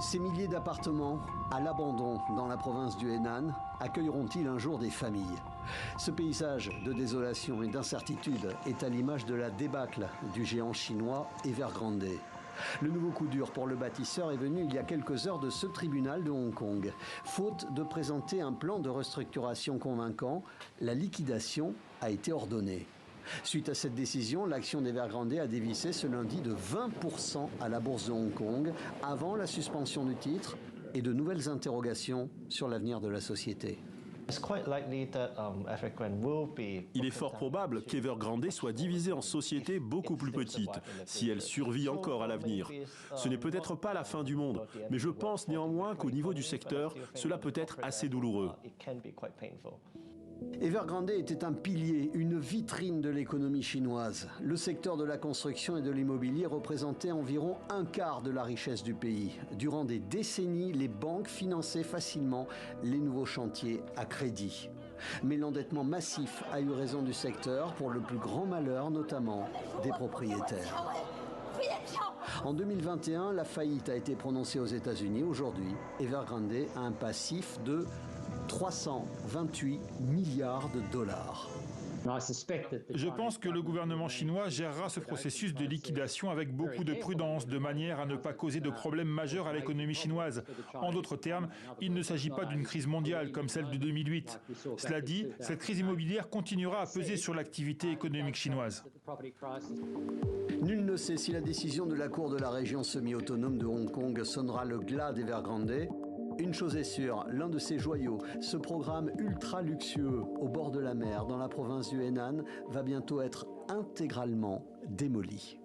Ces milliers d'appartements à l'abandon dans la province du Henan accueilleront-ils un jour des familles? Ce paysage de désolation et d'incertitude est à l'image de la débâcle du géant chinois Evergrande. Le nouveau coup dur pour le bâtisseur est venu il y a quelques heures de ce tribunal de Hong Kong. Faute de présenter un plan de restructuration convaincant, la liquidation a été ordonnée. Suite à cette décision, l'action d'Evergrande a dévissé ce lundi de 20% à la bourse de Hong Kong, avant la suspension du titre et de nouvelles interrogations sur l'avenir de la société. Il est fort probable qu'Evergrande soit divisée en sociétés beaucoup plus petites, si elle survit encore à l'avenir. Ce n'est peut-être pas la fin du monde, mais je pense néanmoins qu'au niveau du secteur, cela peut être assez douloureux. Evergrande était un pilier, une vitrine de l'économie chinoise. Le secteur de la construction et de l'immobilier représentait environ un quart de la richesse du pays. Durant des décennies, les banques finançaient facilement les nouveaux chantiers à crédit. Mais l'endettement massif a eu raison du secteur, pour le plus grand malheur notamment des propriétaires. En 2021, la faillite a été prononcée aux États-Unis. Aujourd'hui, Evergrande a un passif de 328 milliards de dollars. Je pense que le gouvernement chinois gérera ce processus de liquidation avec beaucoup de prudence, de manière à ne pas causer de problèmes majeurs à l'économie chinoise. En d'autres termes, il ne s'agit pas d'une crise mondiale comme celle de 2008. Cela dit, cette crise immobilière continuera à peser sur l'activité économique chinoise. Nul ne sait si la décision de la Cour de la région semi-autonome de Hong Kong sonnera le glas d'Evergrande. Une chose est sûre, l'un de ces joyaux, ce programme ultra luxueux au bord de la mer dans la province du Henan, va bientôt être intégralement démoli.